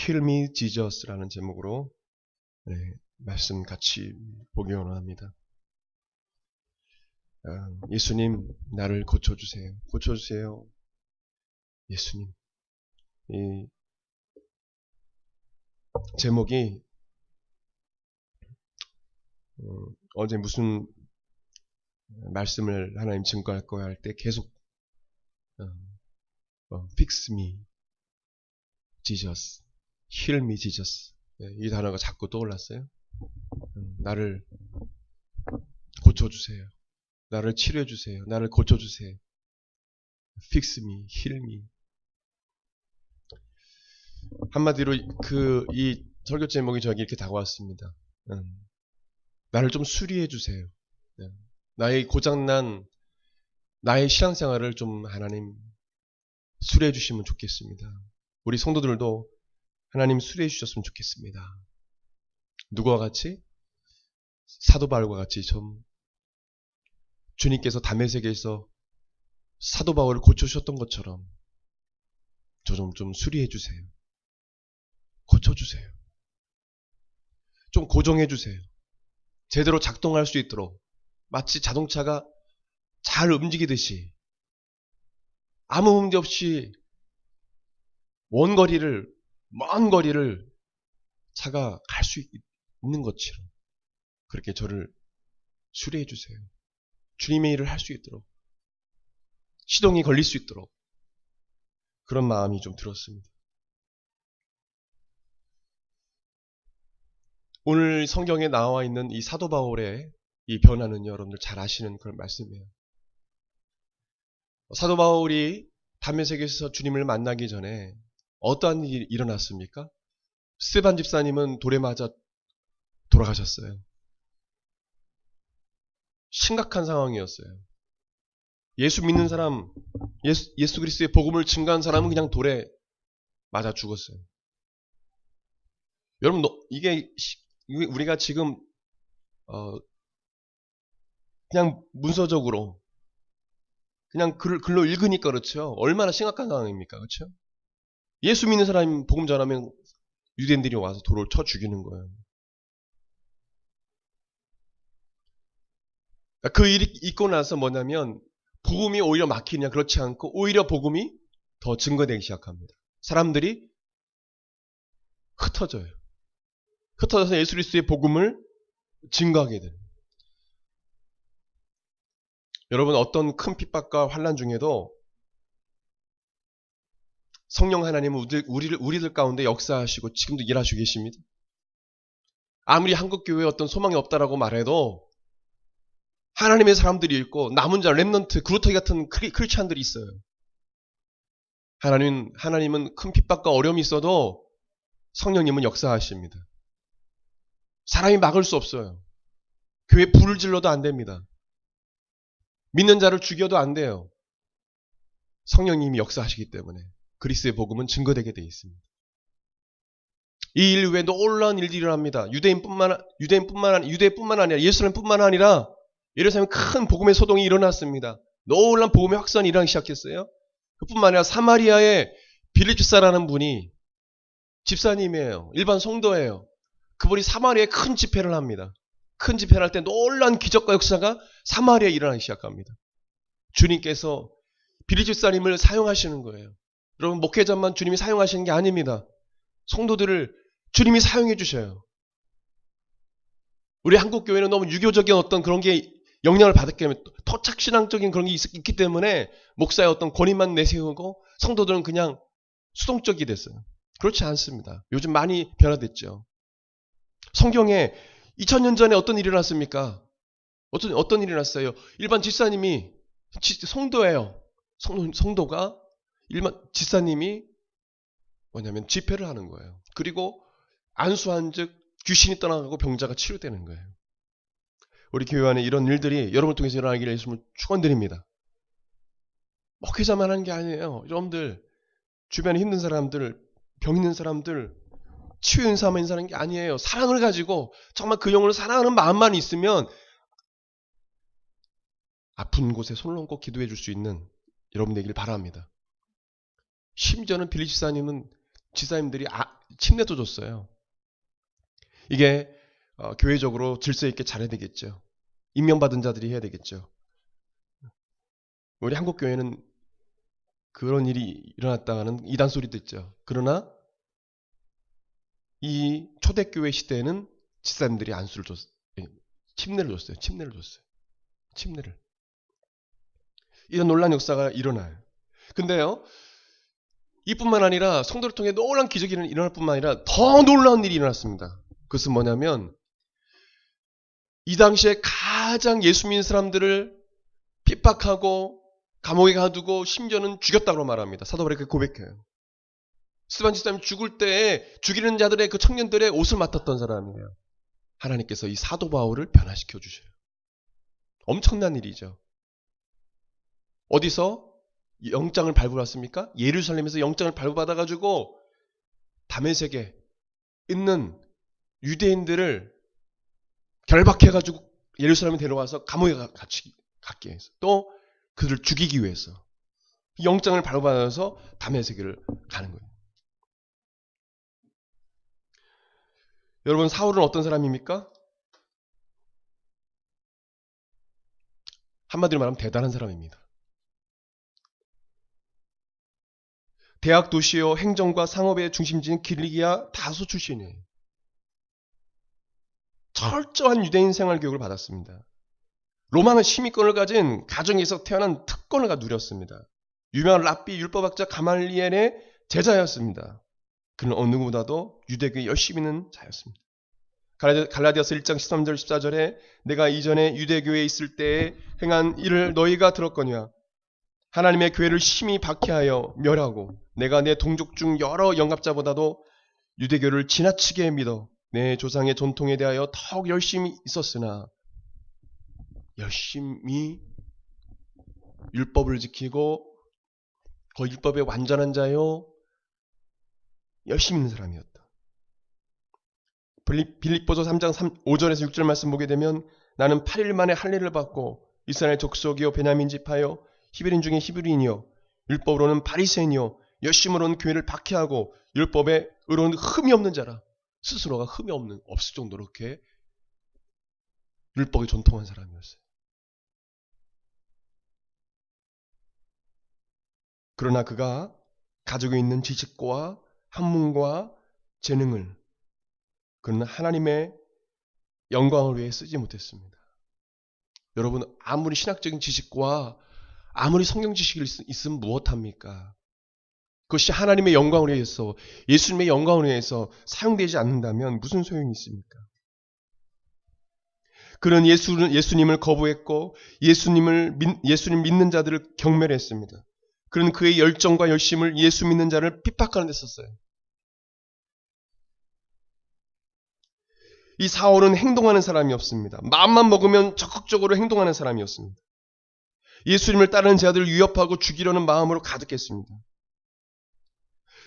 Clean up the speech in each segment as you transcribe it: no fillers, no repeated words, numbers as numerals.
Heal Me Jesus라는 제목으로 말씀 같이 보기 원합니다. 예수님, 나를 고쳐주세요. 고쳐주세요. 예수님. 이 제목이 어제 무슨 말씀을 하나님 증거할 거야 할 때 계속 Fix Me Jesus, Heal Me Jesus 이 단어가 자꾸 떠올랐어요. 나를 고쳐주세요. 나를 치료해주세요. 나를 고쳐주세요. Fix me, heal me. 한마디로 이 설교 제목이 저에게 이렇게 다가왔습니다. 나를 좀 수리해주세요. 나의 고장난 나의 신앙생활을 좀 하나님 수리해주시면 좋겠습니다. 우리 성도들도 하나님 수리해주셨으면 좋겠습니다. 누구와 같이? 사도 바울과 같이 좀 주님께서 다메섹에서 사도 바울을 고쳐주셨던 것처럼 저 좀 수리해주세요. 고쳐주세요. 좀 고정해주세요. 제대로 작동할 수 있도록 마치 자동차가 잘 움직이듯이 아무 문제 없이 먼 거리를 차가 갈 수 있는 것처럼 그렇게 저를 수리해주세요. 주님의 일을 할 수 있도록 시동이 걸릴 수 있도록 그런 마음이 좀 들었습니다. 오늘 성경에 나와 있는 이 사도 바울의 이 변화는 여러분들 잘 아시는 그런 말씀이에요. 사도 바울이 다메섹에서 주님을 만나기 전에 어떠한 일이 일어났습니까? 스데반 집사님은 돌에 맞아 돌아가셨어요. 심각한 상황이었어요. 예수 믿는 사람, 예수 그리스도의 복음을 증거한 사람은 그냥 돌에 맞아 죽었어요. 여러분, 이게 우리가 지금 그냥 문서적으로 그냥 글로 읽으니까 그렇죠. 얼마나 심각한 상황입니까? 그렇죠? 예수 믿는 사람이 복음 전하면 유대인들이 와서 돌을 쳐 죽이는 거예요. 그 일이 있고 나서 뭐냐면 복음이 오히려 막히냐 그렇지 않고 오히려 복음이 더 증거되기 시작합니다. 사람들이 흩어져요. 흩어져서 예수 그리스도의 복음을 증거하게 돼요. 여러분 어떤 큰 핍박과 환난 중에도 성령 하나님은 우리들 가운데 역사하시고 지금도 일하시고 계십니다. 아무리 한국교회에 어떤 소망이 없다라고 말해도 하나님의 사람들이 있고 남은 자 렘넌트 그루터기 같은 크리스찬들이 있어요. 하나님은 큰 핍박과 어려움이 있어도 성령님은 역사하십니다. 사람이 막을 수 없어요. 교회 불을 질러도 안 됩니다. 믿는 자를 죽여도 안 돼요. 성령님이 역사하시기 때문에 그리스도의 복음은 증거되게 되어 있습니다. 이 일 외에 놀라운 일들이 일어납니다. 유대뿐만 아니라 예루살렘뿐만 아니라 예루살렘 큰 복음의 소동이 일어났습니다. 놀라운 복음의 확산이 일어나기 시작했어요. 그뿐만 아니라 사마리아의 빌립 집사라는 분이 집사님이에요. 일반 성도예요. 그분이 사마리아에 큰 집회를 합니다. 큰 집회를 할 때 놀라운 기적과 역사가 사마리아에 일어나기 시작합니다. 주님께서 빌립 집사님을 사용하시는 거예요. 여러분 목회자만 주님이 사용하시는 게 아닙니다. 성도들을 주님이 사용해 주셔요. 우리 한국 교회는 너무 유교적인 어떤 그런 게 영향을 받았기 때문에 토착신앙적인 그런 게 있기 때문에 목사의 어떤 권위만 내세우고 성도들은 그냥 수동적이 됐어요. 그렇지 않습니다. 요즘 많이 변화됐죠. 성경에 2000년 전에 어떤 일이 일어났습니까? 어떤 일이 일어났어요? 일반 집사님이 성도예요. 성도가 일반 집사님이 뭐냐면 집회를 하는 거예요. 그리고 안수한 즉 귀신이 떠나가고 병자가 치료되는 거예요. 우리 교회 안에 이런 일들이 여러분을 통해서 일어나기를 예수님을 축원드립니다. 목회자만 하는 게 아니에요. 여러분들 주변에 힘든 사람들, 병 있는 사람들 치유 인사만 인사하는 게 아니에요. 사랑을 가지고 정말 그 영혼을 사랑하는 마음만 있으면 아픈 곳에 손을 얹고 기도해 줄 수 있는 여러분 되길 바랍니다. 심지어는 빌립 집사님은 지사님들이 침례도 줬어요. 이게 교회적으로 질서 있게 잘해야 되겠죠. 임명받은 자들이 해야 되겠죠. 우리 한국 교회는 그런 일이 일어났다가는 이단 소리 듣죠. 그러나 이 초대교회 시대에는 지사님들이 안수를 줬어요. 침례를 줬어요. 침례를. 이런 놀라운 역사가 일어나요. 근데요, 이뿐만 아니라 성도를 통해 놀라운 기적이 일어날 뿐만 아니라 더 놀라운 일이 일어났습니다. 그것은 뭐냐면 이 당시에 가장 예수 믿는 사람들을 핍박하고 감옥에 가두고 심지어는 죽였다고 말합니다. 사도 바울이 그렇게 고백해요. 스데반 집사님 죽을 때 죽이는 자들의 그 청년들의 옷을 맡았던 사람이에요. 하나님께서 이 사도 바울을 변화시켜 주셔요. 엄청난 일이죠. 어디서 영장을 발부받았습니까? 예루살렘에서 영장을 발부받아가지고 다메섹에 있는 유대인들을 결박해가지고 예루살렘에 데려와서 감옥에 같이 갖게 해서 또 그들을 죽이기 위해서 영장을 발부받아서 다메섹을 가는 거예요. 여러분, 사울은 어떤 사람입니까? 한마디로 말하면 대단한 사람입니다. 대학 도시요 행정과 상업의 중심지인 길리기아 다소 출신이에요. 철저한 유대인 생활 교육을 받았습니다. 로마는 심의권을 가진 가정에서 태어난 특권을 누렸습니다. 유명한 랍비 율법학자 가말리엘의 제자였습니다. 그는 어느 누구보다도 유대교에 열심히 있는 자였습니다. 갈라디아서 1장 13절 14절에 내가 이전에 유대교에 있을 때에 행한 일을 너희가 들었거니와 하나님의 교회를 심히 박해하여 멸하고 내가 내 동족 중 여러 영갑자보다도 유대교를 지나치게 믿어 내 조상의 전통에 대하여 더욱 열심히 있었으나 열심히 율법을 지키고 그 율법의 완전한 자요 열심히 있는 사람이었다. 빌립보서 3장 5절에서 6절 말씀 보게 되면 나는 8일 만에 할례를 받고 이스라엘 족속이요 베냐민 지파요 히브리인 중에 히브리인이요 율법으로는 바리새인이요 열심으로는 교회를 박해하고 율법에 의로는 흠이 없는 자라. 스스로가 흠이 없을 정도로 이렇게 율법에 전통한 사람이었어요. 그러나 그가 가지고 있는 지식과 학문과 재능을 그는 하나님의 영광을 위해 쓰지 못했습니다. 여러분, 아무리 신학적인 지식과 아무리 성경 지식이 있으면 무엇합니까? 그것이 하나님의 영광을 위해서 예수님의 영광을 위해서 사용되지 않는다면 무슨 소용이 있습니까? 그는 예수님을 거부했고 예수님 믿는 자들을 경멸했습니다. 그는 그의 열정과 열심을 예수 믿는 자를 핍박하는 데 썼어요. 이 사울은 행동하는 사람이었습니다. 마음만 먹으면 적극적으로 행동하는 사람이었습니다. 예수님을 따르는 자들을 위협하고 죽이려는 마음으로 가득했습니다.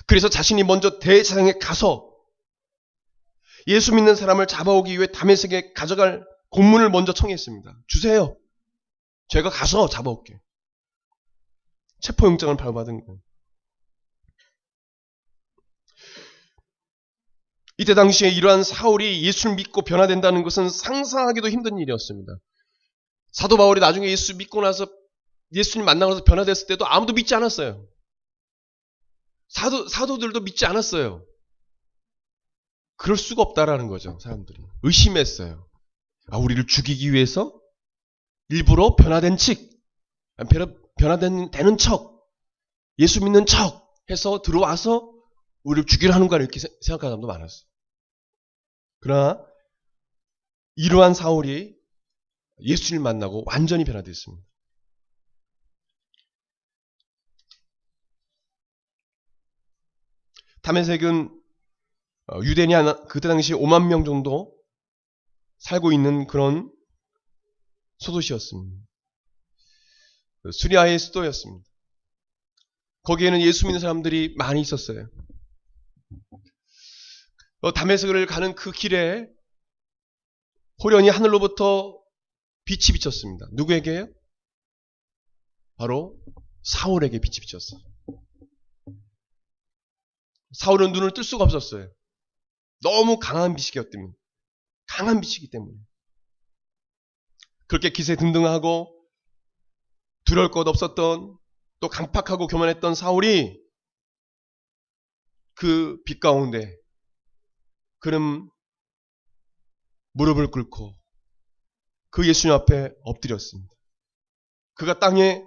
그래서 자신이 먼저 대제사장에 가서 예수 믿는 사람을 잡아오기 위해 다메섹에 가져갈 공문을 먼저 청했습니다. 주세요. 제가 가서 잡아올게. 체포영장을 발부받은 거예요. 이때 당시에 이러한 사울이 예수를 믿고 변화된다는 것은 상상하기도 힘든 일이었습니다. 사도 바울이 나중에 예수 믿고 나서 예수님 만나고 나서 변화됐을 때도 아무도 믿지 않았어요. 사도들도 믿지 않았어요. 그럴 수가 없다라는 거죠. 사람들이 의심했어요. 우리를 죽이기 위해서 일부러 변화된 되는 척, 예수 믿는 척 해서 들어와서 우리를 죽이려 하는가 이렇게 생각하는 사람도 많았어요. 그러나 이러한 사울이 예수를 만나고 완전히 변화됐습니다. 다메섹은 유대인이 그때 당시 5만 명 정도 살고 있는 그런 소도시였습니다. 수리아의 수도였습니다. 거기에는 예수 믿는 사람들이 많이 있었어요. 다메섹을 가는 그 길에 호련히 하늘로부터 빛이 비쳤습니다. 누구에게요? 바로 사울에게 빛이 비쳤어요. 사울은 눈을 뜰 수가 없었어요. 너무 강한 빛이기 때문에. 강한 빛이기 때문에. 그렇게 기세 등등하고 두려울 것 없었던, 또 강팍하고 교만했던 사울이 그 빛 가운데 그는 무릎을 꿇고 그 예수님 앞에 엎드렸습니다. 그가 땅에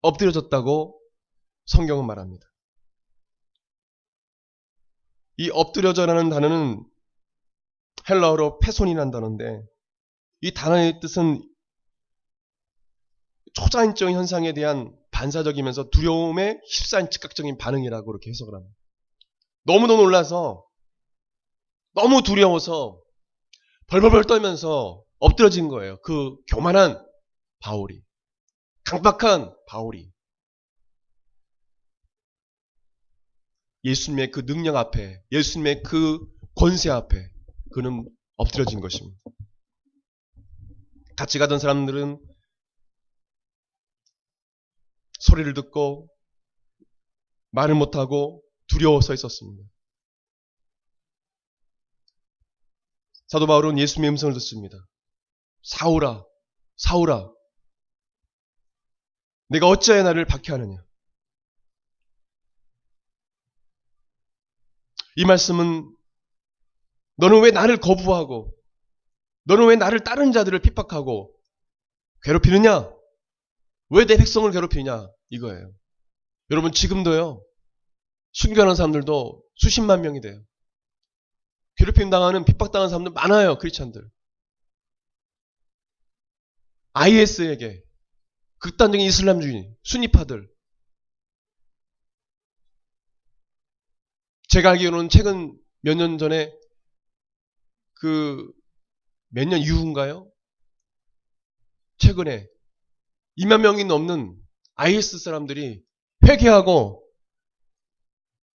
엎드려졌다고 성경은 말합니다. 이 엎드려져라는 단어는 헬라어로 패손이라는 단어인데, 이 단어의 뜻은 초자연적인 현상에 대한 반사적이면서 두려움에 휩싸인 즉각적인 반응이라고 그렇게 해석을 합니다. 너무도 놀라서, 너무 두려워서 벌벌벌 떨면서 엎드러진 거예요. 그 교만한 바울이, 강박한 바울이 예수님의 그 능력 앞에, 예수님의 그 권세 앞에 그는 엎드려진 것입니다. 같이 가던 사람들은 소리를 듣고 말을 못하고 두려워 서 있었습니다. 사도 바울은 예수님의 음성을 듣습니다. 사울아, 사울아, 내가 어찌하여 나를 박해하느냐. 이 말씀은 너는 왜 나를 거부하고, 너는 왜 나를 다른 자들을 핍박하고 괴롭히느냐? 왜 내 백성을 괴롭히냐? 이거예요. 여러분, 지금도요, 순교하는 사람들도 수십만 명이 돼요. 괴롭힘 당하는, 핍박당하는 사람들 많아요. 크리스찬들. IS에게, 극단적인 이슬람주의, 순위파들. 제가 알기로는 최근 몇 년 전에 몇 년 이후인가요? 최근에 2만 명이 넘는 IS 사람들이 회개하고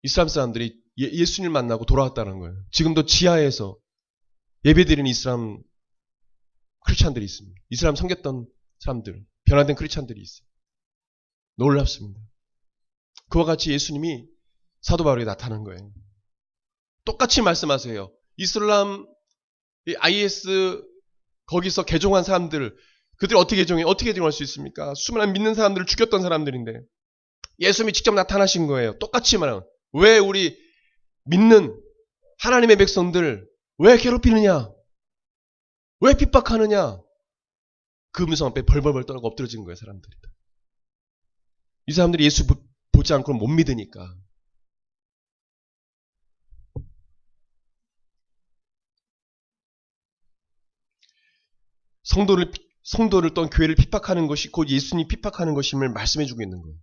이슬람 사람들이 예수님을 만나고 돌아왔다는 거예요. 지금도 지하에서 예배드리는 이슬람 크리스찬들이 있습니다. 이슬람 섬겼던 사람들, 변화된 크리스찬들이 있어요. 놀랍습니다. 그와 같이 예수님이 사도 바울에게 나타난 거예요. 똑같이 말씀하세요. 이슬람, IS 거기서 개종한 사람들, 그들이 어떻게 개종할 수 있습니까? 수많은 믿는 사람들을 죽였던 사람들인데 예수님이 직접 나타나신 거예요. 똑같이 말하는. 왜 우리 믿는 하나님의 백성들 왜 괴롭히느냐? 왜 핍박하느냐? 그 음성 앞에 벌벌벌 떨고 엎드려진 거예요, 사람들이. 이 사람들이 예수 보지 않고는 못 믿으니까. 성도를 또는 교회를 핍박하는 것이 곧 예수님이 핍박하는 것임을 말씀해주고 있는 거예요.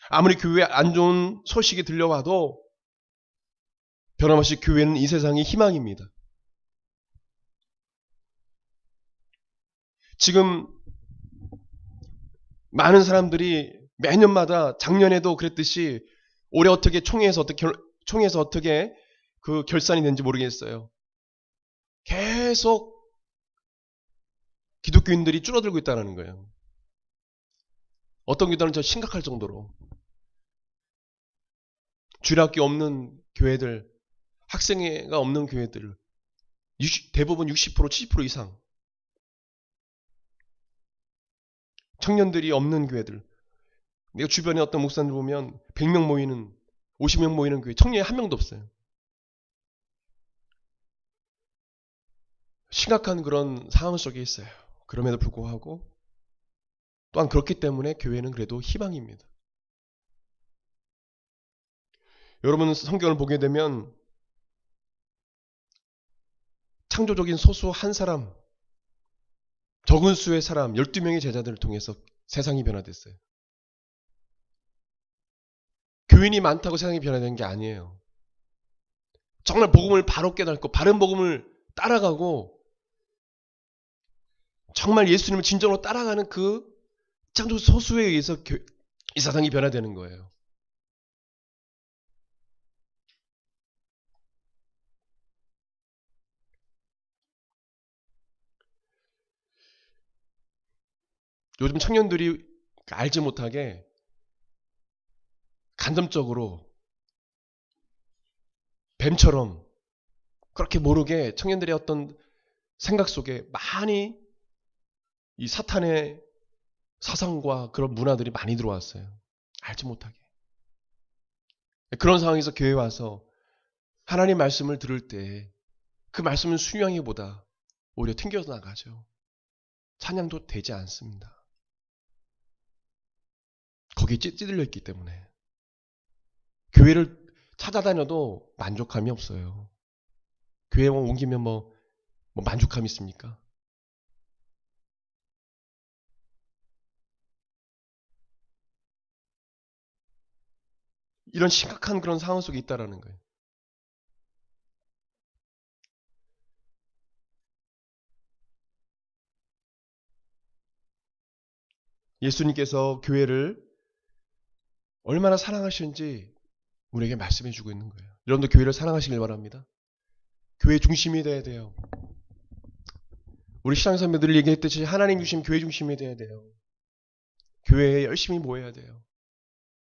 아무리 교회에 안 좋은 소식이 들려와도 변함없이 교회는 이 세상의 희망입니다. 지금 많은 사람들이 매년마다 작년에도 그랬듯이 올해 어떻게 총회에서 어떻게 그 결산이 되는지 모르겠어요. 계속 기독교인들이 줄어들고 있다는 거예요. 어떤 교단은 저 심각할 정도로 주일학교 없는 교회들, 학생회가 없는 교회들 대부분 60%, 70% 이상 청년들이 없는 교회들. 내가 주변에 어떤 목사님들 보면 100명 모이는 50명 모이는 교회 청년이 한 명도 없어요. 심각한 그런 상황 속에 있어요. 그럼에도 불구하고 또한 그렇기 때문에 교회는 그래도 희망입니다. 여러분 성경을 보게 되면 창조적인 소수 한 사람, 적은 수의 사람, 12명의 제자들을 통해서 세상이 변화됐어요. 교인이 많다고 세상이 변화된 게 아니에요. 정말 복음을 바로 깨닫고 바른 복음을 따라가고 정말 예수님을 진정으로 따라가는 그 창조 소수에 의해서 이 세상이 변화되는 거예요. 요즘 청년들이 알지 못하게 간접적으로 뱀처럼 그렇게 모르게 청년들의 어떤 생각 속에 많이 이 사탄의 사상과 그런 문화들이 많이 들어왔어요. 알지 못하게. 그런 상황에서 교회에 와서 하나님 말씀을 들을 때 그 말씀을 순종하기보다 오히려 튕겨서 나가죠. 찬양도 되지 않습니다. 거기에 찌들려 있기 때문에. 교회를 찾아다녀도 만족감이 없어요. 교회에 옮기면 뭐 만족감이 있습니까? 이런 심각한 그런 상황 속에 있다라는 거예요. 예수님께서 교회를 얼마나 사랑하시는지 우리에게 말씀해 주고 있는 거예요. 여러분도 교회를 사랑하시길 바랍니다. 교회 중심이 돼야 돼요. 우리 신앙 선배들이 얘기했듯이 하나님 주신 교회 중심이 돼야 돼요. 교회에 열심히 모여야 돼요.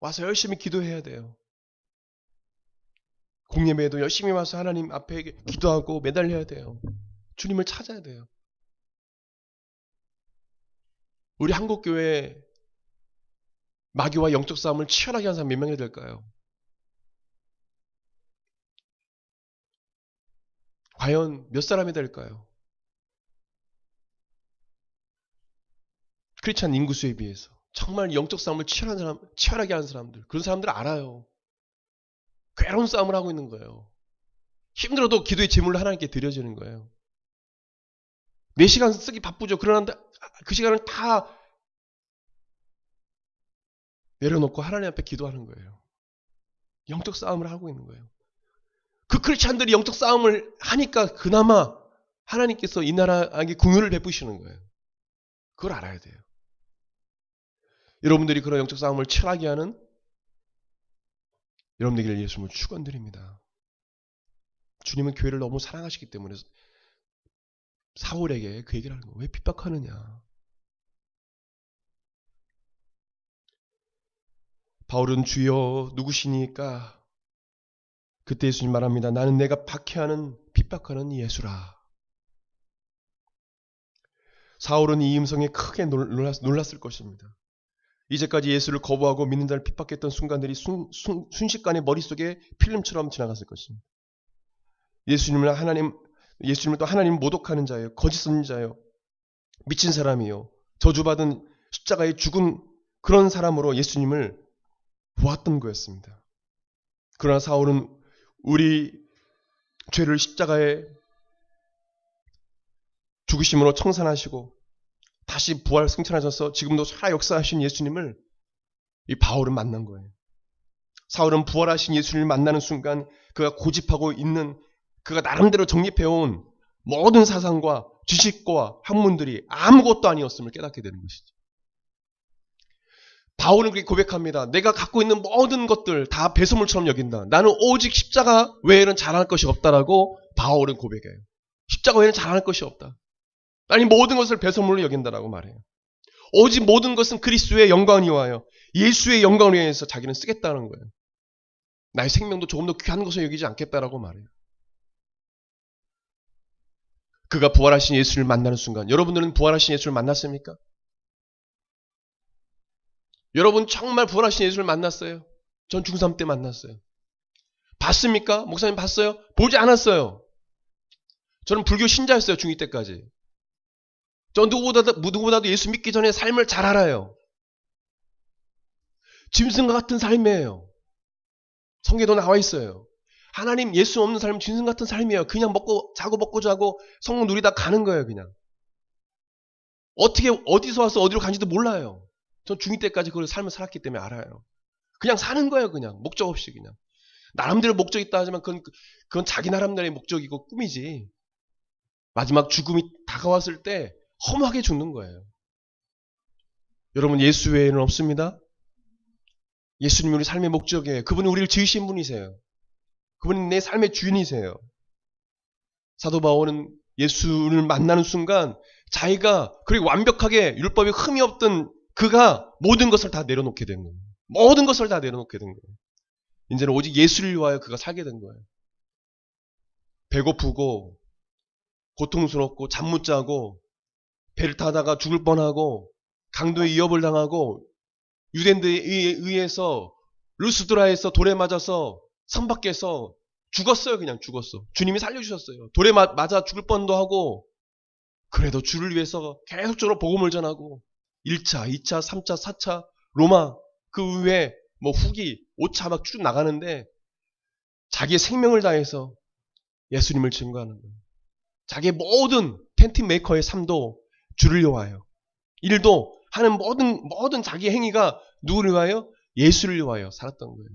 와서 열심히 기도해야 돼요. 공예배에도 열심히 와서 하나님 앞에 기도하고 매달려야 돼요. 주님을 찾아야 돼요. 우리 한국교회 마귀와 영적 싸움을 치열하게 한 사람 몇 명이 될까요? 과연 몇 사람이 될까요? 크리스찬 인구수에 비해서 정말 영적 싸움을 치열하게 하는 사람들, 그런 사람들 알아요. 괴로운 싸움을 하고 있는 거예요. 힘들어도 기도의 제물로 하나님께 드려지는 거예요. 4시간 쓰기 바쁘죠. 그러나 그 시간을 다 내려놓고 하나님 앞에 기도하는 거예요. 영적 싸움을 하고 있는 거예요. 그 크리스찬들이 영적 싸움을 하니까 그나마 하나님께서 이 나라에게 긍휼을 베푸시는 거예요. 그걸 알아야 돼요. 여러분들이 그런 영적 싸움을 치열하게 하는 여러분들에게 예수님을 축원드립니다. 주님은 교회를 너무 사랑하시기 때문에 사울에게 그 얘기를 하는 거예요. 왜 핍박하느냐. 바울은 주여 누구시니까? 그때 예수님 말합니다. 나는 내가 박해하는 핍박하는 예수라. 사울은 이 음성에 크게 놀랐을 것입니다. 이제까지 예수를 거부하고 믿는 자를 핍박했던 순간들이 순식간에 머릿속에 필름처럼 지나갔을 것입니다. 예수님을 또 하나님 모독하는 자예요. 거짓 선지자예요. 미친 사람이요. 저주받은 십자가에 죽은 그런 사람으로 예수님을 보았던 거였습니다. 그러나 사울은 우리 죄를 십자가에 죽으심으로 청산하시고 다시 부활 승천하셔서 지금도 살아 역사하신 예수님을 이 바울은 만난 거예요. 사울은 부활하신 예수님을 만나는 순간 그가 고집하고 있는 그가 나름대로 정립해온 모든 사상과 지식과 학문들이 아무것도 아니었음을 깨닫게 되는 것이죠. 바울은 그렇게 고백합니다. 내가 갖고 있는 모든 것들 다 배설물처럼 여긴다. 나는 오직 십자가 외에는 잘할 것이 없다라고 바울은 고백해요. 십자가 외에는 잘할 것이 없다. 아니 모든 것을 배설물로 여긴다라고 말해요. 오직 모든 것은 그리스도의 영광을 위하여 예수의 영광을 위해서 자기는 쓰겠다는 거예요. 나의 생명도 조금 더 귀한 것을 여기지 않겠다라고 말해요. 그가 부활하신 예수를 만나는 순간 여러분들은 부활하신 예수를 만났습니까? 여러분 정말 부활하신 예수를 만났어요? 전 중3 때 만났어요. 봤습니까? 목사님 봤어요? 보지 않았어요. 저는 불교 신자였어요. 중2 때까지. 저 누구보다도 예수 믿기 전에 삶을 잘 알아요. 짐승과 같은 삶이에요. 성경에도 나와 있어요. 하나님 예수 없는 삶은 짐승 같은 삶이에요. 그냥 먹고 자고 성공 누리다 가는 거예요. 그냥. 어떻게 어디서 와서 어디로 간지도 몰라요. 전 중2 때까지 그 삶을 살았기 때문에 알아요. 그냥 사는 거예요. 그냥 목적 없이 그냥. 나름대로 목적 있다 하지만 그건 자기 나름대로의 목적이고 꿈이지. 마지막 죽음이 다가왔을 때 험하게 죽는 거예요. 여러분 예수 외에는 없습니다. 예수님이 우리 삶의 목적이에요. 그분이 우리를 지으신 분이세요. 그분이 내 삶의 주인이세요. 사도 바울은 예수를 만나는 순간 자기가 그리고 완벽하게 율법에 흠이 없던 그가 모든 것을 다 내려놓게 된 거예요. 모든 것을 다 내려놓게 된 거예요. 이제는 오직 예수를 위하여 그가 살게 된 거예요. 배고프고 고통스럽고 잠 못 자고 배를 타다가 죽을 뻔하고 강도의 위협을 당하고 유대인들에 의해서 루스드라에서 돌에 맞아서 성 밖에서 죽었어요. 그냥 죽었어. 주님이 살려주셨어요. 돌에 맞아 죽을 뻔도 하고 그래도 주를 위해서 계속적으로 복음을 전하고 1차, 2차, 3차, 4차 로마 그 후에 뭐 후기 5차 막 쭉 나가는데 자기의 생명을 다해서 예수님을 증거하는 거예요. 자기의 모든 텐트 메이커의 삶도 주를 위하여 일도 하는 모든 자기 행위가 누구를 위하여? 예수를 위하여 살았던 거예요.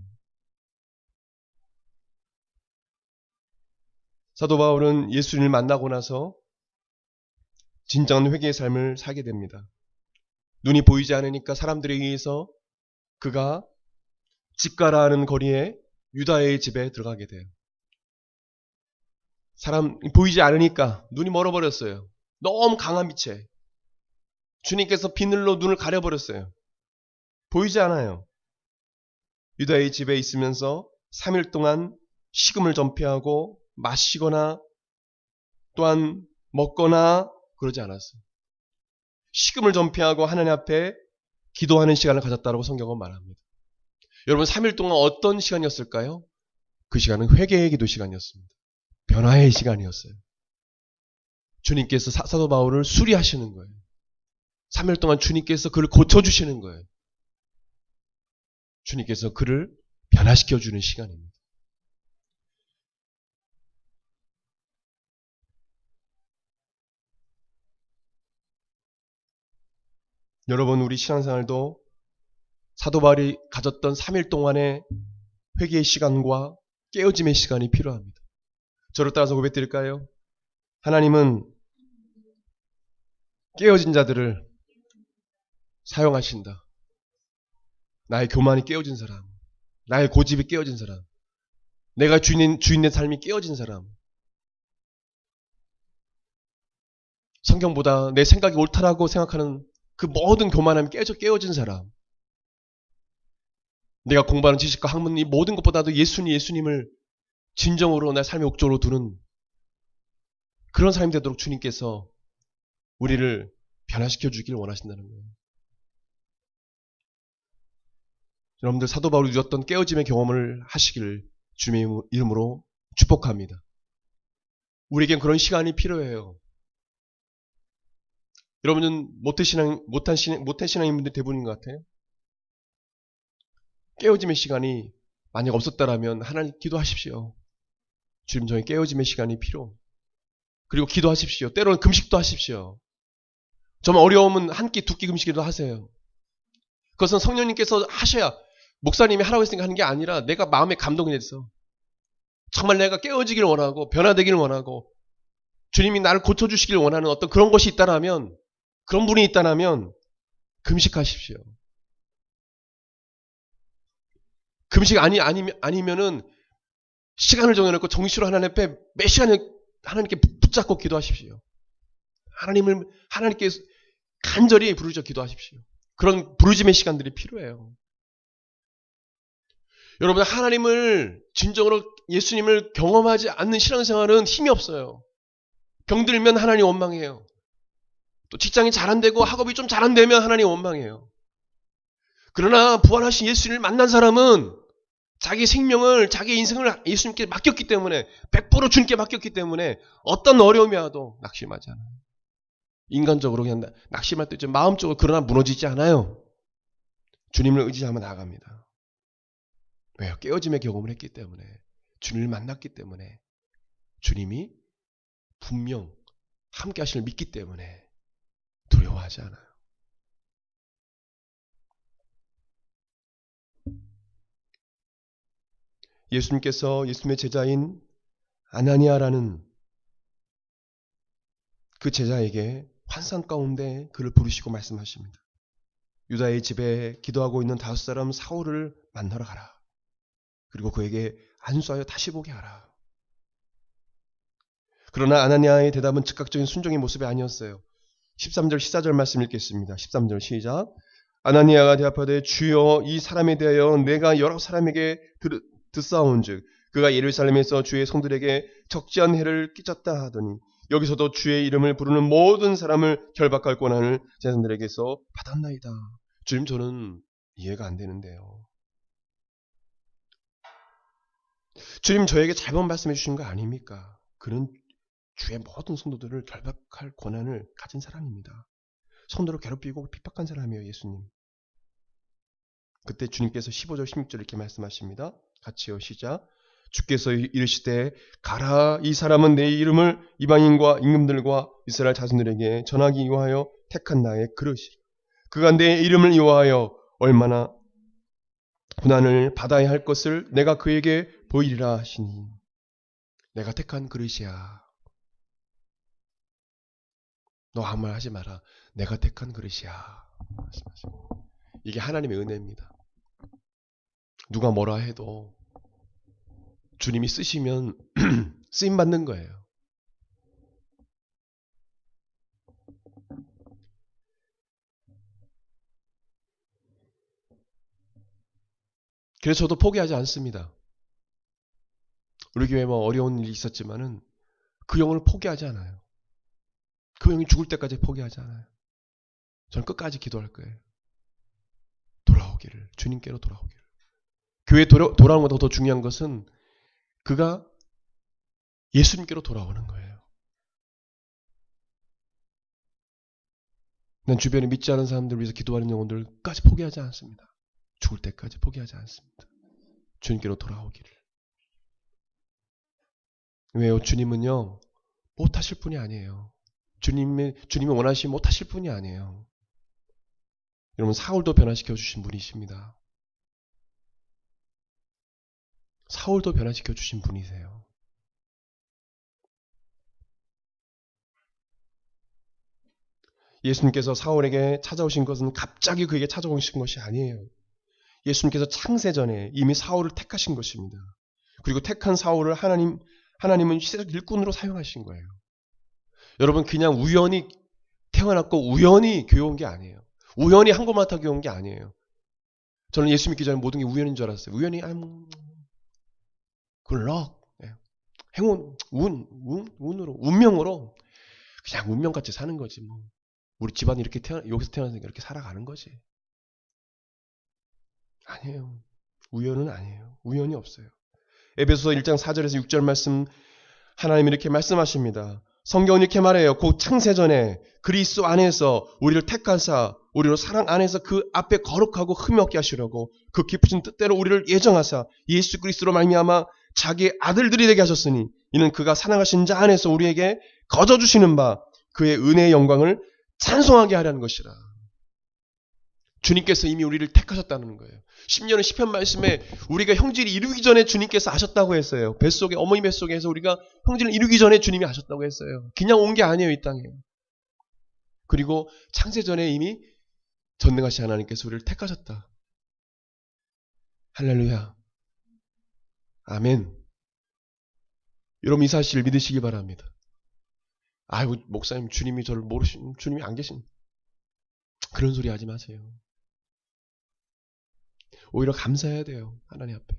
사도 바울은 예수님을 만나고 나서 진정한 회개의 삶을 살게 됩니다. 눈이 보이지 않으니까 사람들에 의해서 그가 집가라 하는 거리에 유다의 집에 들어가게 돼요. 사람 보이지 않으니까 눈이 멀어버렸어요. 너무 강한 빛에 주님께서 비늘로 눈을 가려버렸어요. 보이지 않아요. 유다의 집에 있으면서 3일 동안 식음을 전폐하고 마시거나 또한 먹거나 그러지 않았어요. 식음을 전폐하고 하나님 앞에 기도하는 시간을 가졌다고 성경은 말합니다. 여러분 3일 동안 어떤 시간이었을까요? 그 시간은 회개의 기도 시간이었습니다. 변화의 시간이었어요. 주님께서 사도 바울을 수리하시는 거예요. 3일 동안 주님께서 그를 고쳐주시는 거예요. 주님께서 그를 변화시켜주는 시간입니다. 여러분 우리 신앙생활도 사도 바울이 가졌던 3일 동안의 회개의 시간과 깨어짐의 시간이 필요합니다. 저를 따라서 고백드릴까요? 하나님은 깨어진 자들을 사용하신다. 나의 교만이 깨어진 사람, 나의 고집이 깨어진 사람, 내가 주인의 삶이 깨어진 사람, 성경보다 내 생각이 옳다라고 생각하는 그 모든 교만함이 깨어진 사람, 내가 공부하는 지식과 학문 이 모든 것보다도 예수님을 진정으로 내 삶의 목적으로 두는 그런 삶이 되도록 주님께서 우리를 변화시켜 주기를 원하신다는 거예요. 여러분들 사도 바울이 누렸던 깨어짐의 경험을 하시기를 주님의 이름으로 축복합니다. 우리에겐 그런 시간이 필요해요. 여러분은 못한 신앙인분들 대부분인 것 같아요. 깨어짐의 시간이 만약 없었다라면 하나님 기도하십시오. 주님 저희 깨어짐의 시간이 필요. 그리고 기도하십시오. 때로는 금식도 하십시오. 좀 어려우면 한 끼, 두 끼 금식이라도 하세요. 그것은 성령님께서 하셔야 목사님이 하라고 했으니까 하는 게 아니라 내가 마음에 감동이 됐어. 정말 내가 깨어지기를 원하고 변화되기를 원하고 주님이 나를 고쳐주시기를 원하는 어떤 그런 것이 있다라면 그런 분이 있다라면 금식하십시오. 금식 아니면은 시간을 정해놓고 정시로 하나님 앞에 몇 시간을 하나님께 붙잡고 기도하십시오. 하나님께 간절히 부르짖어 기도하십시오. 그런 부르짖음의 시간들이 필요해요. 여러분 하나님을 진정으로 예수님을 경험하지 않는 신앙생활은 힘이 없어요. 병들면 하나님 원망해요. 또 직장이 잘 안 되고 학업이 좀 잘 안 되면 하나님 원망해요. 그러나 부활하신 예수님을 만난 사람은 자기 생명을 자기 인생을 예수님께 맡겼기 때문에 100% 주님께 맡겼기 때문에 어떤 어려움이 와도 낙심하지 않아요. 인간적으로 그냥 낙심할 때 좀 마음적으로 그러나 무너지지 않아요. 주님을 의지하며 나아갑니다. 왜요? 깨어짐의 경험을 했기 때문에 주님을 만났기 때문에 주님이 분명 함께 하시는 믿기 때문에 두려워하지 않아요. 예수님께서 예수님의 제자인 아나니아라는 그 제자에게 환상 가운데 그를 부르시고 말씀하십니다. 유다의 집에 기도하고 있는 5사람 사울을 만나러 가라. 그리고 그에게 안수하여 다시 보게 하라. 그러나 아나니아의 대답은 즉각적인 순종의 모습이 아니었어요. 13절 14절 말씀 읽겠습니다. 13절 시작. 아나니아가 대답하되 주여 이 사람에 대하여 내가 여러 사람에게 듣사온즉 그가 예루살렘에서 주의 성들에게 적지한 해를 끼쳤다 하더니 여기서도 주의 이름을 부르는 모든 사람을 결박할 권한을 제사장들에게서 받았나이다. 주님, 저는 이해가 안 되는데요. 주님, 저에게 잘못 말씀해 주신 거 아닙니까? 그는 주의 모든 성도들을 결박할 권한을 가진 사람입니다. 성도를 괴롭히고 핍박한 사람이에요, 예수님. 그때 주님께서 15절 16절 이렇게 말씀하십니다. 같이요, 시작. 주께서 이르시되 가라, 이 사람은 내 이름을 이방인과 임금들과 이스라엘 자손들에게 전하기 위하여 택한 나의 그릇이라. 그가 내 이름을 위하여 얼마나 고난을 받아야 할 것을 내가 그에게 보이리라 하시니. 내가 택한 그릇이야. 너 아무 말 하지 마라. 내가 택한 그릇이야. 이게 하나님의 은혜입니다. 누가 뭐라 해도 주님이 쓰시면 쓰임 받는 거예요. 그래서 저도 포기하지 않습니다. 우리 교회에 뭐 어려운 일이 있었지만은 그 영혼을 포기하지 않아요. 그 영이 죽을 때까지 포기하지 않아요. 저는 끝까지 기도할 거예요. 돌아오기를, 주님께로 돌아오기를. 교회에 돌아오는 것보다 더 중요한 것은 그가 예수님께로 돌아오는 거예요. 난 주변에 믿지 않은 사람들을 위해서 기도하는 영혼들까지 포기하지 않습니다. 죽을 때까지 포기하지 않습니다. 주님께로 돌아오기를. 왜요? 주님은요, 못하실 분이 아니에요. 주님이 원하시면 못하실 분이 아니에요. 여러분, 사울도 변화시켜 주신 분이십니다. 사울도 변화시켜 주신 분이세요. 예수님께서 사울에게 찾아오신 것은 갑자기 그에게 찾아오신 것이 아니에요. 예수님께서 창세전에 이미 사울을 택하신 것입니다. 그리고 택한 사울을 하나님은 시대적 일꾼으로 사용하신 거예요. 여러분, 그냥 우연히 태어났고 우연히 교회 온 게 아니에요. 우연히 한국마다 교회 온 게 아니에요. 저는 예수 믿기 전에 모든 게 우연인 줄 알았어요. 우연히, 굿럭, 행운, 운으로, 운명으로 그냥 운명같이 사는 거지 뭐. 우리 집안이 이렇게 여기서 태어나서 이렇게 살아가는 거지. 아니에요. 우연은 아니에요. 우연이 없어요. 에베소서 1장 4절에서 6절 말씀, 하나님이 이렇게 말씀하십니다. 성경은 이렇게 말해요. 곧 창세전에 그리스도 안에서 우리를 택하사 우리로 사랑 안에서 그 앞에 거룩하고 흠이 없게 하시려고 그 깊으신 뜻대로 우리를 예정하사 예수 그리스도로 말미암아 자기의 아들들이 되게 하셨으니 이는 그가 사랑하신 자 안에서 우리에게 거저 주시는 바 그의 은혜의 영광을 찬송하게 하려는 것이라. 주님께서 이미 우리를 택하셨다는 거예요. 10년은 시편 말씀에 우리가 형질을 이루기 전에 주님께서 아셨다고 했어요. 뱃속에, 어머니 뱃속에서 우리가 형질을 이루기 전에 주님이 아셨다고 했어요. 그냥 온 게 아니에요, 이 땅에. 그리고 창세전에 이미 전능하신 하나님께서 우리를 택하셨다. 할렐루야. 아멘. 여러분, 이 사실을 믿으시기 바랍니다. 아이고, 목사님, 주님이 저를 주님이 안 계신. 그런 소리 하지 마세요. 오히려 감사해야 돼요. 하나님 앞에.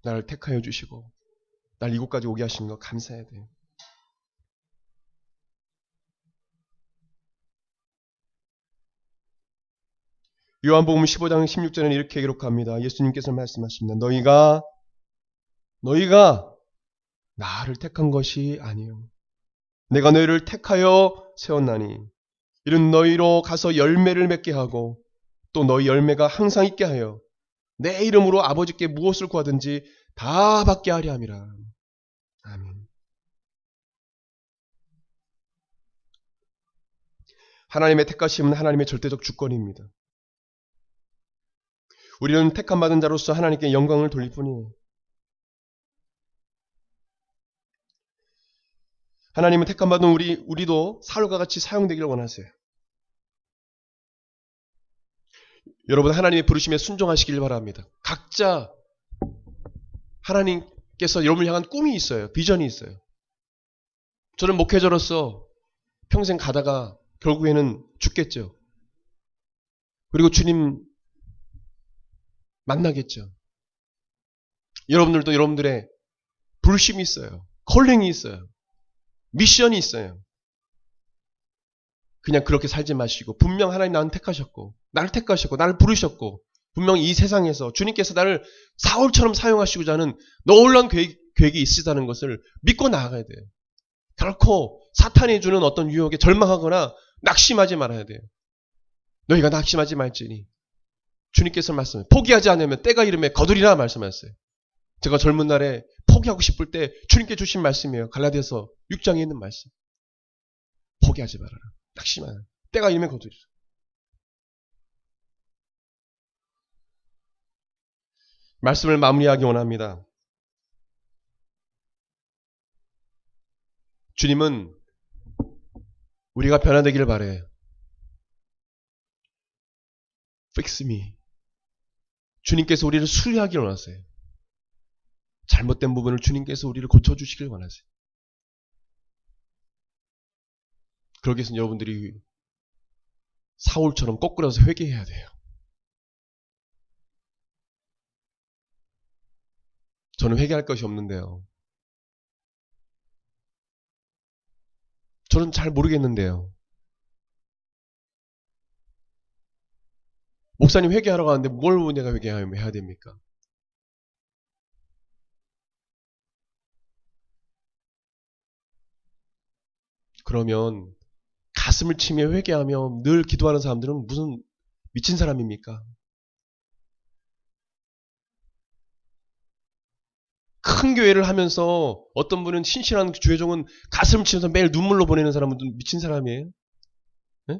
나를 택하여 주시고 날 이곳까지 오게 하신 거 감사해야 돼요. 요한복음 15장 16절에는 이렇게 기록합니다. 예수님께서 말씀하십니다. 너희가 나를 택한 것이 아니요 내가 너희를 택하여 세웠나니 이는 너희로 가서 열매를 맺게 하고 또 너희 열매가 항상 있게 하여 내 이름으로 아버지께 무엇을 구하든지 다 받게 하려 함이라. 아멘. 하나님의 택하심은 하나님의 절대적 주권입니다. 우리는 택함받은 자로서 하나님께 영광을 돌릴 뿐이에요. 하나님은 택함받은 우리도 사울과 같이 사용되기를 원하세요. 여러분, 하나님의 부르심에 순종하시길 바랍니다. 각자 하나님께서 여러분을 향한 꿈이 있어요. 비전이 있어요. 저는 목회자로서 평생 가다가 결국에는 죽겠죠. 그리고 주님 만나겠죠. 여러분들도 여러분들의 부르심이 있어요. 콜링이 있어요. 미션이 있어요. 그냥 그렇게 살지 마시고 분명 하나님 나를 택하셨고 나를 부르셨고 분명 이 세상에서 주님께서 나를 사울처럼 사용하시고자 하는 놀라운 계획이 있으시다는 것을 믿고 나아가야 돼요. 결코 사탄이 주는 어떤 유혹에 절망하거나 낙심하지 말아야 돼요. 너희가 낙심하지 말지니 주님께서 말씀해 포기하지 않으면 때가 이르매 거두리라 말씀하셨어요. 제가 젊은 날에 포기하고 싶을 때 주님께 주신 말씀이에요. 갈라디아서 6장에 있는 말씀. 포기하지 말아라. 낙심하라. 때가 이르매 거두리라. 말씀을 마무리하기 원합니다. 주님은 우리가 변화되기를 바래요. Fix me. 주님께서 우리를 수리하기를 원하세요. 잘못된 부분을 주님께서 우리를 고쳐주시길 원하세요. 그러기 위해서는 여러분들이 사울처럼 거꾸로서 회개해야 돼요. 저는 회개할 것이 없는데요. 저는 잘 모르겠는데요. 목사님 회개하러 가는데 뭘 내가 회개해야 됩니까? 그러면 가슴을 치며 회개하며 늘 기도하는 사람들은 무슨 미친 사람입니까? 큰 교회를 하면서 어떤 분은 신실한 주회종은 가슴을 치면서 매일 눈물로 보내는 사람은 미친 사람이에요? 네?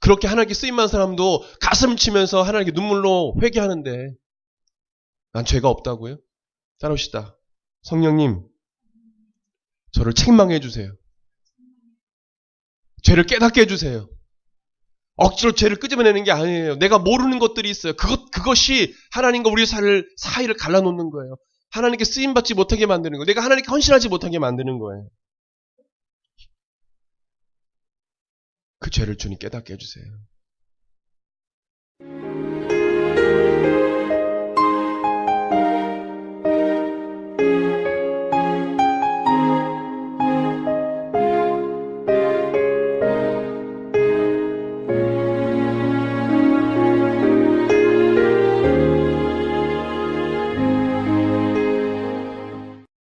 그렇게 하나님께 쓰임받은 사람도 가슴을 치면서 하나님께 눈물로 회개하는데 난 죄가 없다고요? 따라오시다. 성령님, 저를 책망해 주세요. 죄를 깨닫게 해주세요. 억지로 죄를 끄집어내는 게 아니에요. 내가 모르는 것들이 있어요. 그것이 하나님과 우리 사이를 갈라놓는 거예요. 하나님께 쓰임받지 못하게 만드는 거예요. 내가 하나님께 헌신하지 못하게 만드는 거예요. 그 죄를 주님 깨닫게 해주세요.